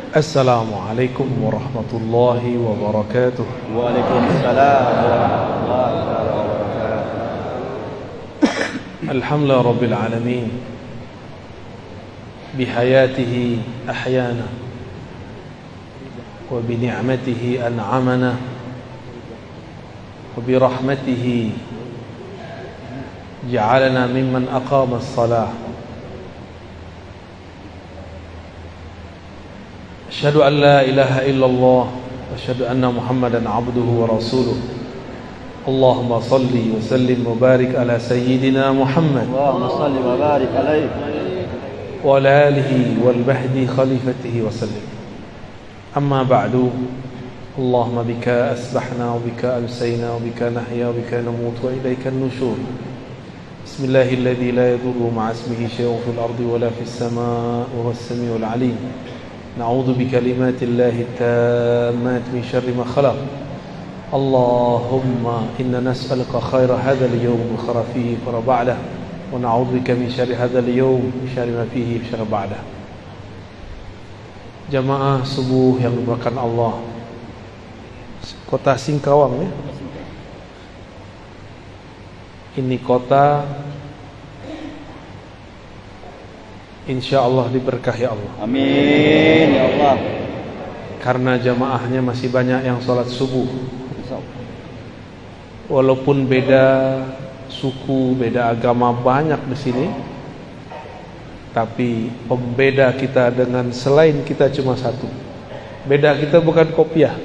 Assalamualaikum warahmatullahi wabarakatuh. Waalaikumsalam warahmatullahi wabarakatuh. Alhamdulillah rabbil alamin, bihayatihi ahyana wa bini'matihi an'amana wa birahmatihi ja'alana mimman aqama as-salah. Asyhadu an la ilaha illallah wa asyhadu anna Muhammadan abduhu wa rasuluh. Allahumma salli wa sallim wa barik ala sayyidina Muhammad Allahumma salli wa barik alaihi wa ala alihi wal bahdi khalifatihi wa sallim. Amma ba'du. Allahumma bika asbahna wa bika amsayna wa bika nahya wa bika namut wa ilayka an-nushur. Bismillahilladzi la yadurru ma'a ismihi shay'un fil ardi wa la fis samaa'i wa huwas samiul 'alim. نعوذ بكلمات الله التامات من شر ما خلق. اللهم إنا نسألك خير هذا اليوم وخير فيه وخير بعده ونعوذ بك من شر هذا اليوم وشر ما فيه وشر بعده. Jamaah subuh yang dimuliakan Allah, kota Singkawang ya. Ini kota insyaallah diberkahi Allah. Amin ya Allah. Karena jamaahnya masih banyak yang sholat subuh. Walaupun beda suku, beda agama banyak di sini, tapi pembeda kita dengan selain kita cuma satu. Beda kita bukan kopiah,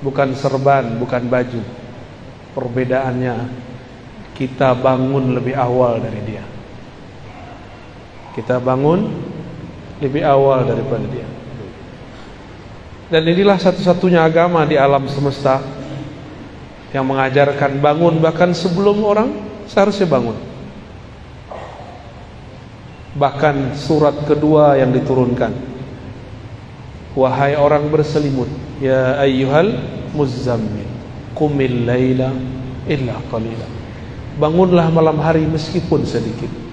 bukan serban, bukan baju. Perbedaannya kita bangun lebih awal dari dia. Kita bangun lebih awal daripada dia. Dan inilah satu-satunya agama di alam semesta yang mengajarkan bangun bahkan sebelum orang seharusnya bangun. Bahkan surat kedua yang diturunkan, wahai orang berselimut, ya ayyuhal muzzammil qumil laila illa qalila. Bangunlah malam hari meskipun sedikit.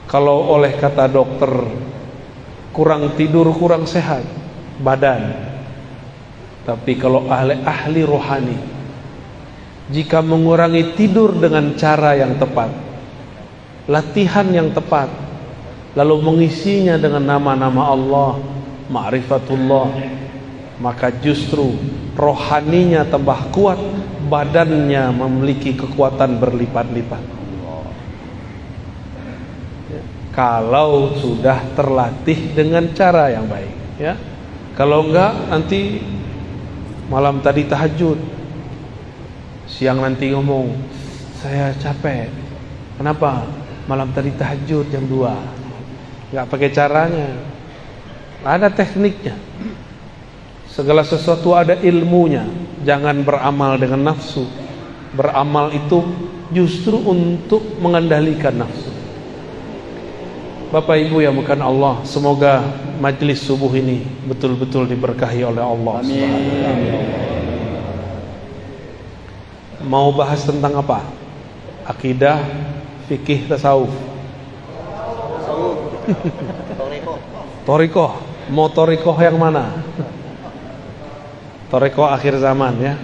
Kalau oleh kata dokter kurang tidur kurang sehat badan, tapi kalau ahli rohani, jika mengurangi tidur dengan cara yang tepat, latihan yang tepat, lalu mengisinya dengan nama-nama Allah, ma'rifatullah, maka justru rohaninya tambah kuat, badannya memiliki kekuatan berlipat-lipat. Kalau sudah terlatih dengan cara yang baik, ya. Kalau enggak, nanti malam tadi tahajud, siang nanti ngomong saya capek. Kenapa? Malam tadi tahajud jam 2. Enggak pakai caranya, ada tekniknya. Segala sesuatu ada ilmunya. Jangan beramal dengan nafsu. Beramal itu justru untuk mengendalikan nafsu. Bapak Ibu yang bukan Allah, semoga majlis subuh ini betul-betul diberkahi oleh Allah. Amin. Mau bahas tentang apa? Akidah, fikih, tasawuf. Torikoh. Mau torikoh yang mana? Torikoh akhir zaman ya.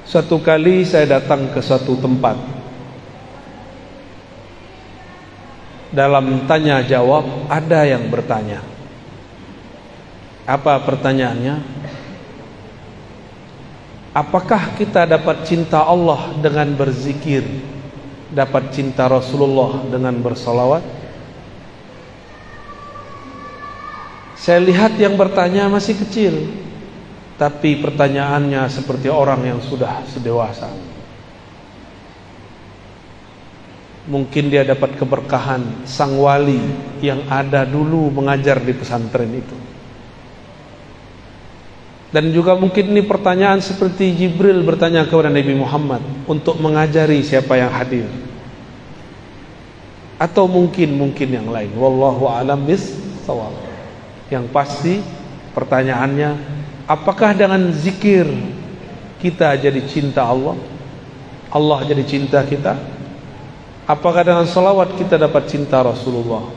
Suatu kali saya datang ke suatu tempat. Dalam tanya jawab ada yang bertanya. Apa pertanyaannya? Apakah kita dapat cinta Allah dengan berzikir, dapat cinta Rasulullah dengan bersalawat? Saya lihat yang bertanya masih kecil, tapi pertanyaannya seperti orang yang sudah sedewasa. Mungkin dia dapat keberkahan sang wali yang ada dulu mengajar di pesantren itu. Dan juga mungkin ini pertanyaan seperti Jibril bertanya kepada Nabi Muhammad untuk mengajari siapa yang hadir. Atau mungkin yang lain. Wallahu a'lam bis-shawab. Yang pasti pertanyaannya, apakah dengan zikir kita jadi cinta Allah? Allah jadi cinta kita? Apakah dengan salawat kita dapat cinta Rasulullah?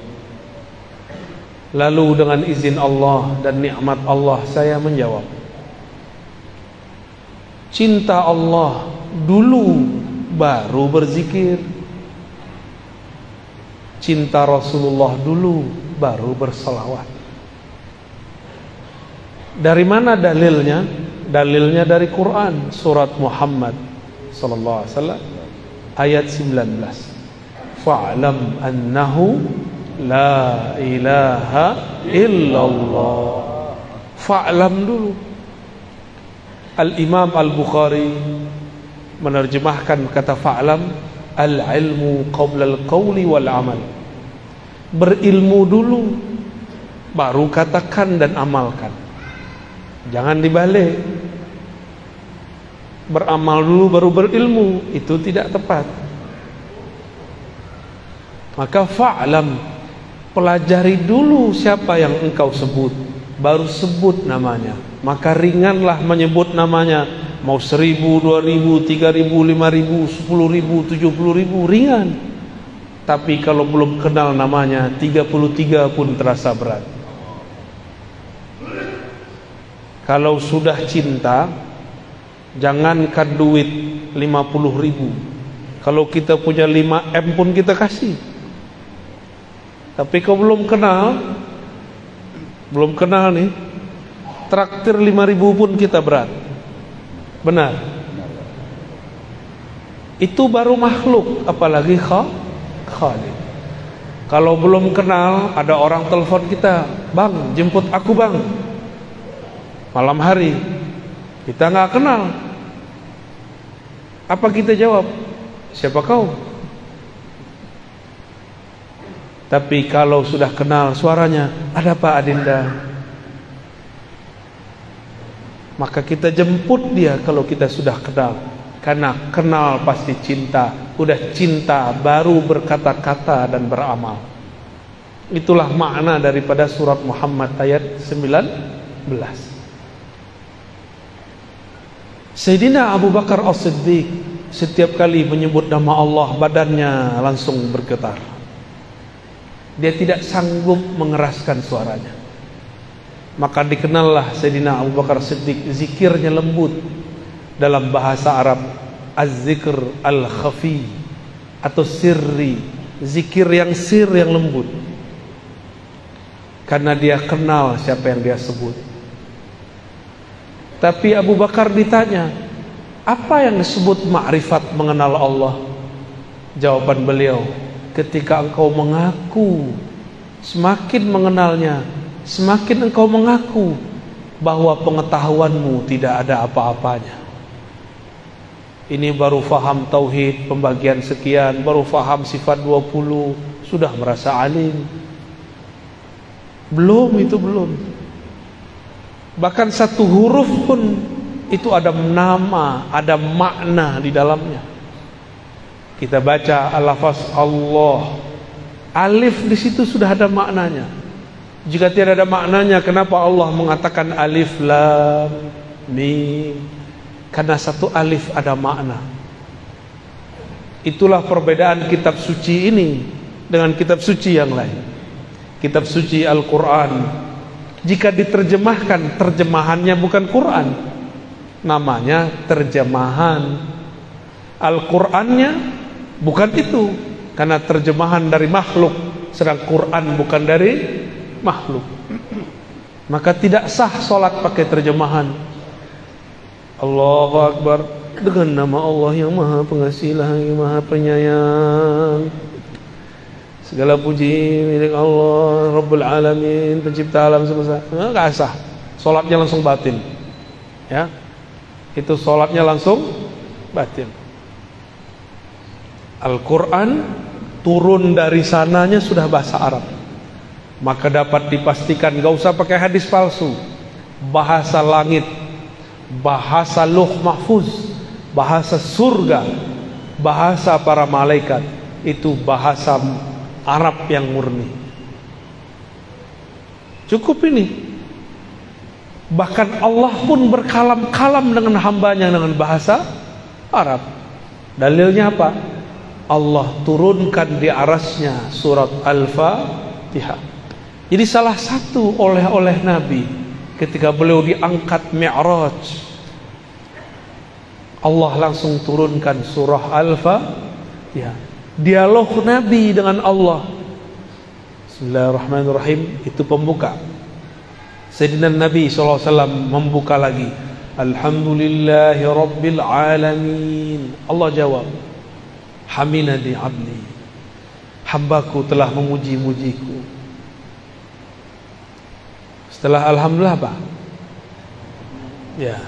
Lalu dengan izin Allah dan nikmat Allah saya menjawab, cinta Allah dulu baru berzikir, cinta Rasulullah dulu baru berselawat. Dari mana dalilnya? Dalilnya dari Quran, surat Muhammad sallallahu alaihi wasallam ayat 19. Fa'lam annahu la ilaha illallah. Fa'lam dulu. Al-Imam Al-Bukhari menerjemahkan kata fa'lam, al-ilmu qabla al-qawli wal amal. Berilmu dulu baru katakan dan amalkan. Jangan dibalik. Beramal dulu baru berilmu, itu tidak tepat. Maka fa'lam, pelajari dulu siapa yang engkau sebut, baru sebut namanya. Maka ringanlah menyebut namanya. Mau 1000, 2000, 3000, 5000, 10.000, 70.000, ringan. Tapi kalau belum kenal namanya, 33 pun terasa berat. Kalau sudah cinta, jangankan duit 50.000. Kalau kita punya 5M pun kita kasih. Tapi kalau belum kenal nih, traktir 5.000 pun kita berat. Benar. Itu baru makhluk, apalagi Khalik. Kalau belum kenal, ada orang telepon kita, "Bang, jemput aku bang." Malam hari, kita nggak kenal. Apa kita jawab? Siapa kau? Tapi kalau sudah kenal suaranya, "Ada Pak Adinda?" Maka kita jemput dia kalau kita sudah kenal. Karena kenal pasti cinta. Udah cinta baru berkata-kata dan beramal. Itulah makna daripada surat Muhammad ayat 19. Sayyidina Abu Bakar As-Siddiq setiap kali menyebut nama Allah, badannya langsung bergetar. Dia tidak sanggup mengeraskan suaranya. Maka dikenallah Sayyidina Abu Bakar As-Siddiq, zikirnya lembut. Dalam bahasa Arab, az-zikr al-khafi atau sirri, zikir yang yang lembut. Karena dia kenal siapa yang dia sebut. Tapi Abu Bakar ditanya, apa yang disebut ma'rifat, mengenal Allah? Jawaban beliau, ketika engkau mengaku semakin mengenalnya, semakin engkau mengaku bahwa pengetahuanmu tidak ada apa-apanya. Ini baru faham tauhid, pembagian sekian, baru faham sifat 20, sudah merasa alim. Belum. Bahkan satu huruf pun itu ada nama, ada makna di dalamnya. Kita baca al-lafaz Allah, alif di situ sudah ada maknanya. Jika tidak ada maknanya, kenapa Allah mengatakan alif lam mim? Karena satu alif ada makna. Itulah perbedaan kitab suci ini dengan kitab suci yang lain. Kitab suci Al-Quran, jika diterjemahkan, terjemahannya bukan Quran, namanya terjemahan. Al-Qurannya bukan itu, karena terjemahan dari makhluk, sedang Quran bukan dari makhluk. Maka tidak sah solat pakai terjemahan. Allahu Akbar, dengan nama Allah yang Maha Pengasih lagi Maha Penyayang. Segala puji milik Allah Rabbul Alamin, pencipta alam semesta. Enggak sah. Salatnya langsung batil. Ya. Itu salatnya langsung batil. Al-Qur'an turun dari sananya sudah bahasa Arab. Maka dapat dipastikan enggak usah pakai hadis palsu. Bahasa langit, bahasa Lauh Mahfuz, bahasa surga, bahasa para malaikat, itu bahasa Arab yang murni. Cukup ini. Bahkan Allah pun berkalam-kalam dengan hambanya dengan bahasa Arab. Dalilnya apa? Allah turunkan di arasnya surat Al-Fatihah. Jadi salah satu oleh-oleh Nabi ketika beliau diangkat Mi'raj, Allah langsung turunkan surah Al-Fatihah. Dialog Nabi dengan Allah. Bismillahirrahmanirrahim, itu pembuka. Sayyidina Nabi SAW membuka lagi, Alhamdulillahi Rabbil Alamin. Allah jawab, Hamidani abdi, hambaku telah memuji-mujiku. Setelah Alhamdulillah apa? Ya,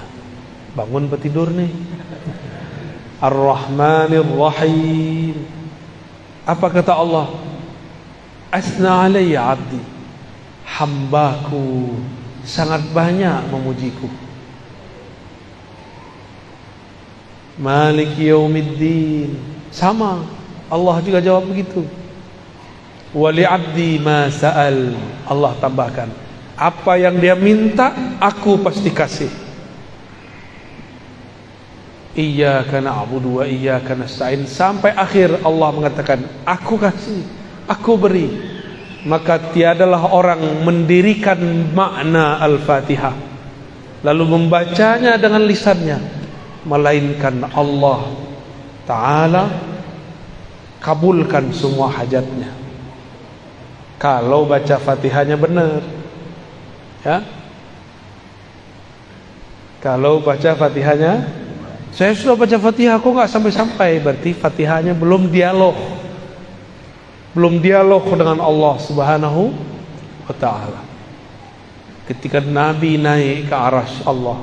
bangun petidur nih. Ar-Rahmanir Rahim. Apa kata Allah? Asna alayya abdi, hambaku sangat banyak memujiku. Maliki yaumiddin, sama Allah juga jawab begitu. Wali abdi ma sa'al, Allah tambahkan, apa yang dia minta aku pasti kasih. Iyyaka na'budu wa iyyaka nasta'in, sampai akhir Allah mengatakan aku kasih, aku beri. Maka tiadalah orang mendirikan makna Al-Fatihah lalu membacanya dengan lisannya melainkan Allah Ta'ala kabulkan semua hajatnya kalau baca Fatihahnya benar, ya. Kalau baca Fatihahnya, saya sudah baca Fatihah kok nggak sampai-sampai, berarti Fatihahnya belum dialog dengan Allah Subhanahu wa Ta'ala. Ketika Nabi naik ke arasy Allah,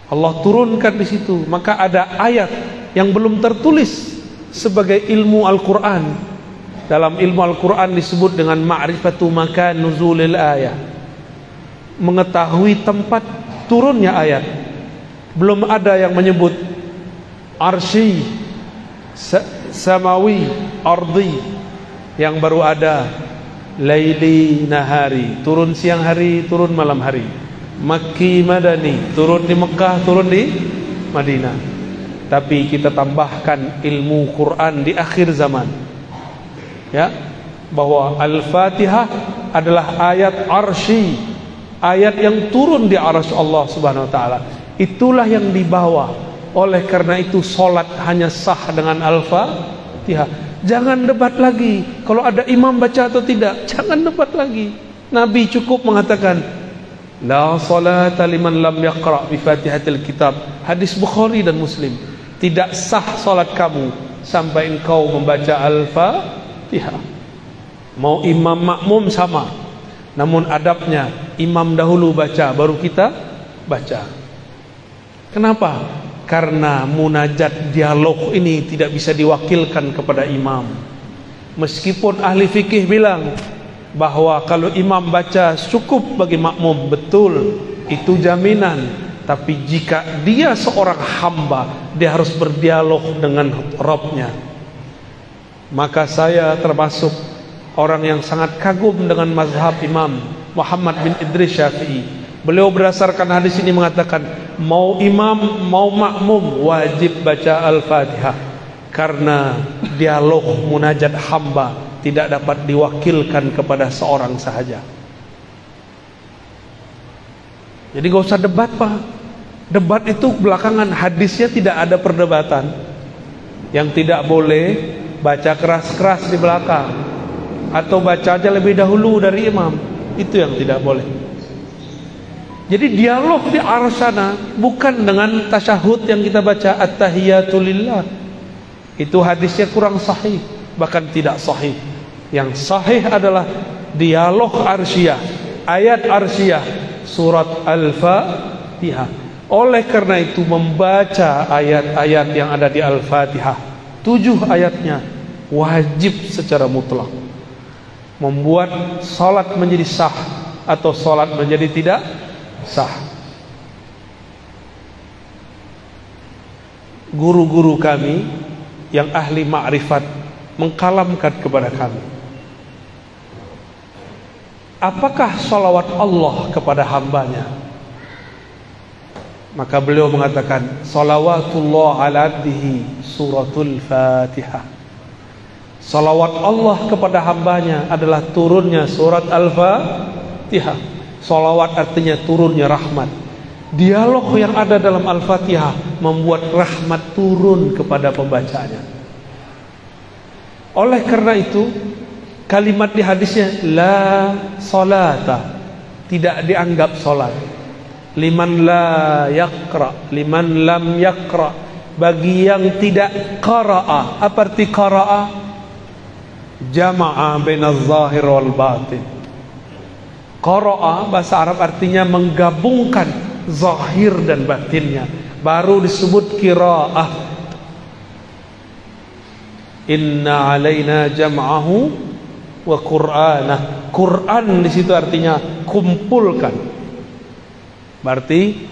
Allah turunkan di situ, maka ada ayat yang belum tertulis sebagai ilmu Al-Quran. Dalam ilmu Al-Quran disebut dengan ma'rifatu makan nuzulil ayat, mengetahui tempat turunnya ayat. Belum ada yang menyebut arsy, samawi, ardi. Yang baru ada laili nahari, turun siang hari, turun malam hari. Makki madani, turun di Mekah, turun di Madinah. Tapi kita tambahkan ilmu Quran di akhir zaman, ya, bahwa Al-Fatihah adalah ayat arsy, ayat yang turun di arasy Allah Subhanahu wa Ta'ala. Itulah yang dibawa. Oleh karena itu solat hanya sah dengan Al-Fatihah. Jangan debat lagi kalau ada imam baca atau tidak. Jangan debat lagi. Nabi cukup mengatakan la salata liman lam yaqra bi Fatihatil Kitab. Hadis Bukhari dan Muslim. Tidak sah salat kamu sampai engkau membaca Al-Fatihah. Mau imam makmum sama, namun adabnya imam dahulu baca baru kita baca. Kenapa? Karena munajat dialog ini tidak bisa diwakilkan kepada imam. Meskipun ahli fikih bilang bahwa kalau imam baca cukup bagi makmum, betul, itu jaminan. Tapi jika dia seorang hamba, dia harus berdialog dengan Rabbnya. Maka saya termasuk orang yang sangat kagum dengan mazhab Imam Muhammad bin Idris Syafi'i. Beliau berdasarkan hadis ini mengatakan, mau imam mau makmum wajib baca Al-Fatihah, karena dialog munajat hamba tidak dapat diwakilkan kepada seorang sahaja. Jadi gak usah debat, Pak. Debat itu belakangan, hadisnya tidak ada perdebatan. Yang tidak boleh baca keras-keras di belakang, atau baca aja lebih dahulu dari imam. Itu yang tidak boleh. Jadi dialog di arah sana bukan dengan tasyahud yang kita baca at-tahiyatulillah. Itu hadisnya kurang sahih, bahkan tidak sahih. Yang sahih adalah dialog arsyiyah, ayat arsyiyah, surat Al-Fatihah. Oleh karena itu membaca ayat-ayat yang ada di Al-Fatihah, 7 ayatnya wajib secara mutlak. Membuat salat menjadi sah atau salat menjadi tidak sah. Guru-guru kami yang ahli ma'rifat mengkalamkan kepada kami, apakah salawat Allah kepada hambanya? Maka beliau mengatakan, salawatullah ala abdihi suratul Fatihah. Salawat Allah kepada hambanya adalah turunnya surat Al-Fatihah. Salawat artinya turunnya rahmat. Dialog yang ada dalam Al-Fatihah membuat rahmat turun kepada pembacanya. Oleh karena itu, kalimat di hadisnya la salata, tidak dianggap salat. Liman la yaqra, liman lam yaqra, bagi yang tidak qara'a. Apa arti qara'a? Jama'a bainaz zahir wal batin. Qara'a bahasa Arab artinya menggabungkan zahir dan batinnya, baru disebut qiraah. Inna alaina jam'ahu wa qur'anah. Quran di situ artinya kumpulkan. Berarti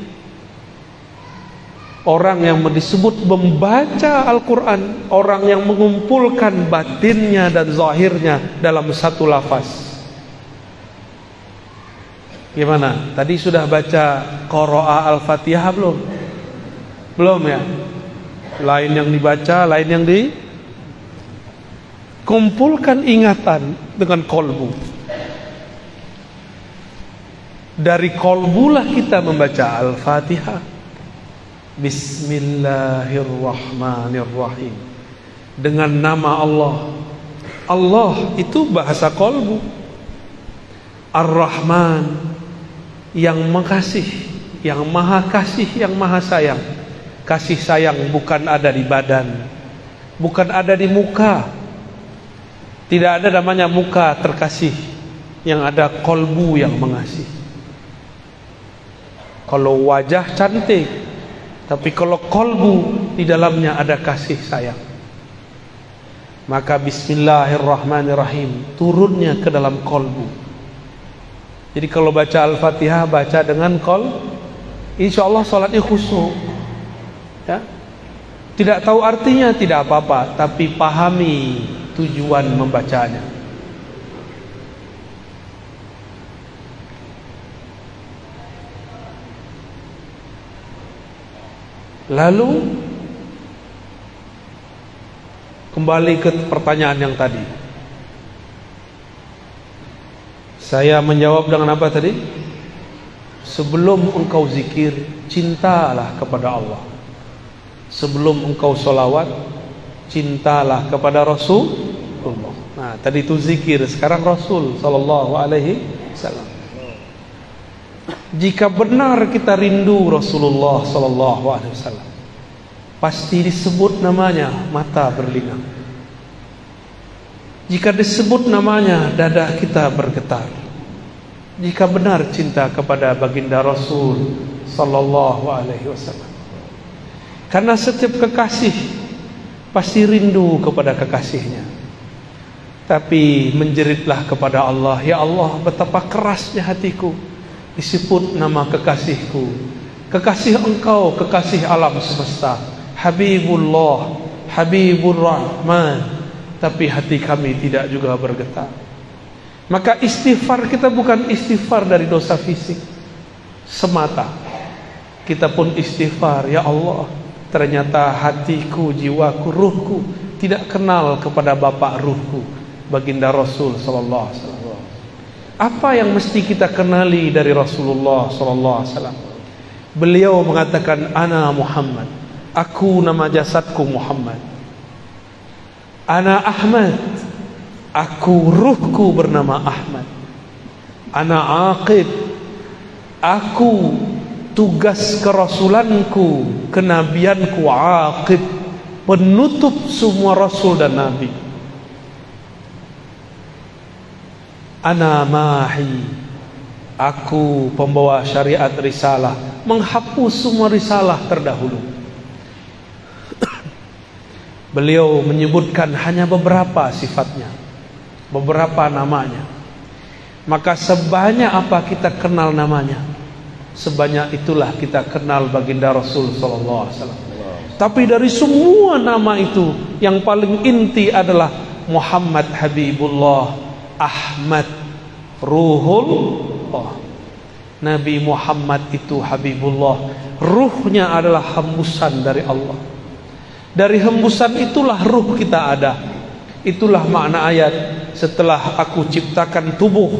orang yang disebut membaca Al-Quran, orang yang mengumpulkan batinnya dan zahirnya dalam satu lafaz. Gimana? Tadi sudah baca qiraah Al-Fatihah belum? Belum ya? Lain yang dibaca, lain yang dikumpulkan ingatan dengan kolbu. Dari kolbulah kita membaca Al-Fatihah. Bismillahirrahmanirrahim. Dengan nama Allah. Allah itu bahasa kolbu. Ar-Rahman, yang mengasihi, yang maha kasih, yang maha sayang. Kasih sayang bukan ada di badan, bukan ada di muka. Tidak ada namanya muka terkasih, yang ada kolbu yang mengasihi. Kalau wajah cantik, tapi kalau kolbu di dalamnya ada kasih sayang, maka bismillahirrahmanirrahim turunnya ke dalam kolbu. Jadi kalau baca Al-Fatihah, baca dengan insya Allah salatnya khusyuk ya. Tidak tahu artinya tidak apa-apa, tapi pahami tujuan membacanya. Lalu kembali ke pertanyaan yang tadi. Saya menjawab dengan apa tadi? Sebelum engkau zikir, cintalah kepada Allah. Sebelum engkau sholawat, cintalah kepada Rasulullah. Nah, tadi itu zikir, sekarang Rasul sallallahu alaihi wasallam. Jika benar kita rindu Rasulullah sallallahu alaihi wasallam, pasti disebut namanya mata berlinang. Jika disebut namanya dada kita bergetar. Jika benar cinta kepada baginda Rasul sallallahu alaihi wasallam. Karena setiap kekasih pasti rindu kepada kekasihnya. Tapi menjeritlah kepada Allah, ya Allah, betapa kerasnya hatiku disebut nama kekasihku, kekasih engkau, kekasih alam semesta, Habibullah, Habibur Rahman, tapi hati kami tidak juga bergetar. Maka istighfar kita bukan istighfar dari dosa fisik semata. Kita pun istighfar, ya Allah, ternyata hatiku, jiwaku, ruhku tidak kenal kepada bapak ruhku, baginda Rasul sallallahu alaihi wasallam. Apa yang mesti kita kenali dari Rasulullah sallallahu alaihi wasallam? Beliau mengatakan, ana Muhammad, aku nama jasadku Muhammad. Ana Ahmad, aku ruhku bernama Ahmad. Ana Aqib, aku tugas kerasulanku, kenabianku Aqib, penutup semua rasul dan nabi. Ana Mahi, aku pembawa syariat risalah, menghapus semua risalah terdahulu. Beliau menyebutkan hanya beberapa sifatnya, beberapa namanya. Maka sebanyak apa kita kenal namanya, sebanyak itulah kita kenal baginda Rasul sallallahu alaihi wasallam. Tapi dari semua nama itu, yang paling inti adalah Muhammad Habibullah, Ahmad Ruhullah. Nabi Muhammad itu Habibullah, ruhnya adalah hembusan dari Allah. Dari hembusan itulah ruh kita ada. Itulah makna ayat, setelah aku ciptakan tubuh,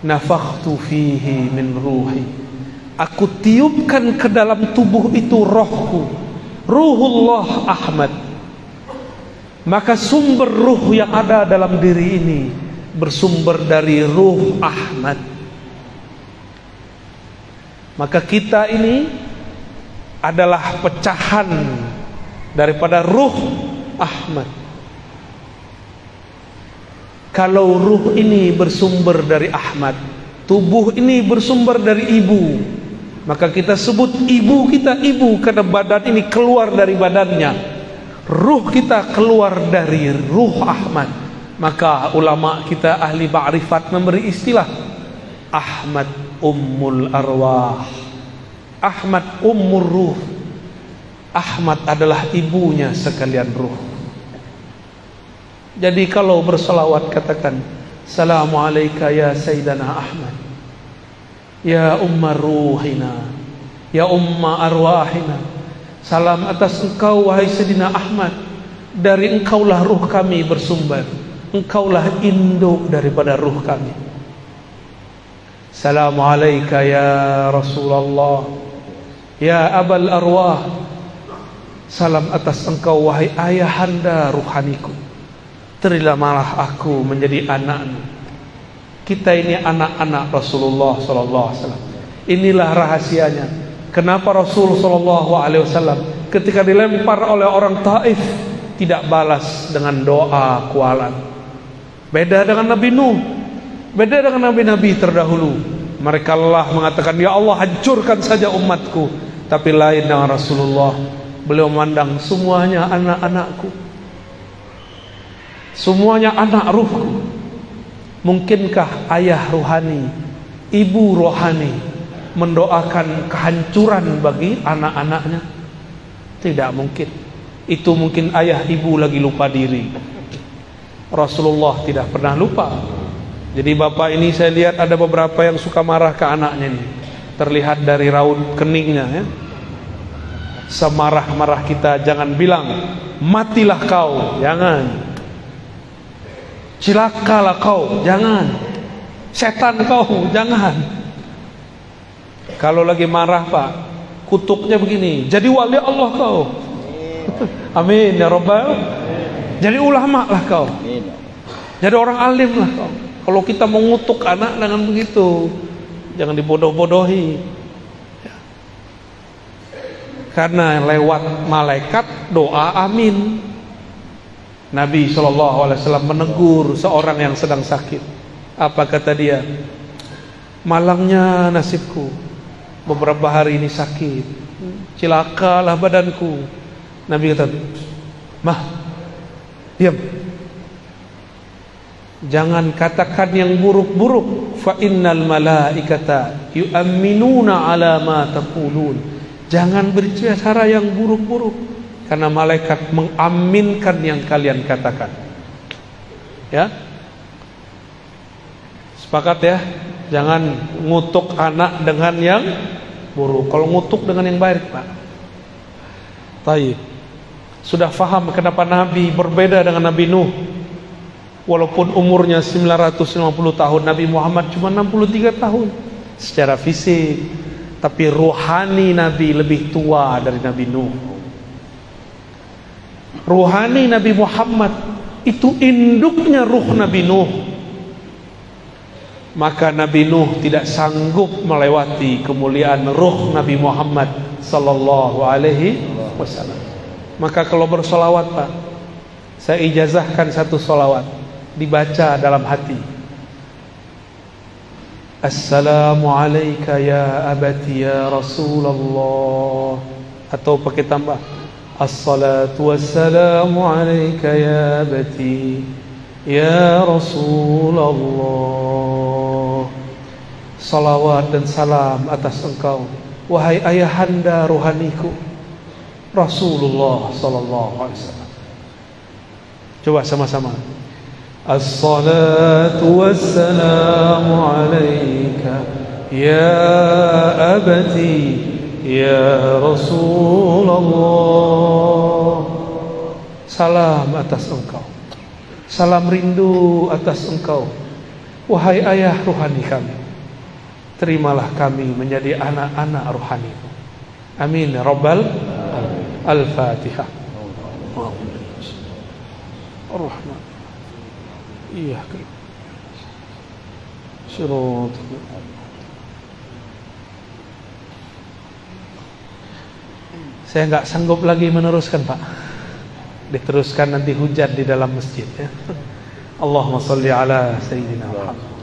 nafakhtu fihi min ruhi, aku tiupkan ke dalam tubuh itu rohku, ruhullah Ahmad. Maka sumber ruh yang ada dalam diri ini bersumber dari ruh Ahmad. Maka kita ini adalah pecahan daripada ruh Ahmad. Kalau ruh ini bersumber dari Ahmad, tubuh ini bersumber dari ibu, maka kita sebut ibu kita ibu karena badan ini keluar dari badannya. Ruh kita keluar dari ruh Ahmad. Maka ulama kita ahli ma'rifat memberi istilah Ahmad ummul arwah, Ahmad ummur ruh. Ahmad adalah ibunya sekalian ruh. Jadi kalau berselawat katakan Assalamu alayka ya Sayyidana Ahmad, ya ummar ruhina, ya umma arwahina. Salam atas engkau wahai Sayyidina Ahmad, dari engkaulah ruh kami bersumber, engkaulah induk daripada ruh kami. Assalamu alayka ya Rasulullah, ya abal arwah. Salam atas engkau wahai ayahanda ruhaniku, terimalah aku menjadi anakmu. Kita ini anak-anak Rasulullah sallallahu alaihi wasallam. Inilah rahasianya. Kenapa Rasul sallallahu alaihi wasallam ketika dilempar oleh orang Taif tidak balas dengan doa kualan. Beda dengan Nabi Nuh, beda dengan nabi-nabi terdahulu. Mereka lelah mengatakan, ya Allah hancurkan saja umatku. Tapi lain dengan Rasulullah, beliau memandang semuanya anak-anakku, semuanya anak ruhku. Mungkinkah ayah rohani, ibu rohani mendoakan kehancuran bagi anak-anaknya? Tidak mungkin. Itu mungkin ayah ibu lagi lupa diri. Rasulullah tidak pernah lupa. Jadi bapak ini saya lihat ada beberapa yang suka marah ke anaknya nih. Terlihat dari raut keningnya ya. Semarah-marah kita jangan bilang matilah kau, jangan. Cilakalah kau, jangan. Setan kau, jangan. Kalau lagi marah Pak, kutuknya begini, jadi wali Allah kau. Amin ya Rabbal. Jadi ulama lah kau. Jadi orang alim lah kau. Kalau kita mengutuk anak dengan begitu, jangan dibodoh-bodohi. Karena lewat malaikat doa amin. Nabi SAW menegur seorang yang sedang sakit. Apa kata dia? Malangnya nasibku, beberapa hari ini sakit, cilakalah badanku. Nabi kata, mah, diam. Jangan katakan yang buruk-buruk. Fa innal malaikata yu'minuna ala ma taqulun. Jangan berbicara yang buruk-buruk, karena malaikat mengaminkan yang kalian katakan. Ya, sepakat ya. Jangan ngutuk anak dengan yang buruk. Kalau ngutuk dengan yang baik Pak. Baik. Sudah faham kenapa Nabi berbeda dengan Nabi Nuh. Walaupun umurnya 950 tahun, Nabi Muhammad cuma 63 tahun secara fisik, tapi ruhani Nabi lebih tua dari Nabi Nuh. Ruhani Nabi Muhammad itu induknya ruh Nabi Nuh. Maka Nabi Nuh tidak sanggup melewati kemuliaan ruh Nabi Muhammad sallallahu alaihi wasallam. Maka kalau bersolawat Pak, saya ijazahkan satu solawat, dibaca dalam hati. Assalamu alayka ya abati ya Rasulullah. Atau pakai tambah, Assalatu wassalamu alayka ya abati ya Rasulullah. Salawat dan salam atas engkau wahai ayahanda rohaniku Rasulullah sallallahu alaihi wasallam. Coba sama-sama. Assalatu wassalamu alayka ya abati ya Rasulullah. salam atas Engkau, salam rindu atas Engkau. Wahai ayah ruhani kami, terimalah kami menjadi anak-anak rohani-Mu. Amin ya Rabbal alamin. Al-Fatihah. Ar-Rahman. Iyyaka na'budu. Saya nggak sanggup lagi meneruskan, Pak. Diteruskan nanti hujan di dalam masjid ya. Allahumma shalli ala sayyidina Muhammad.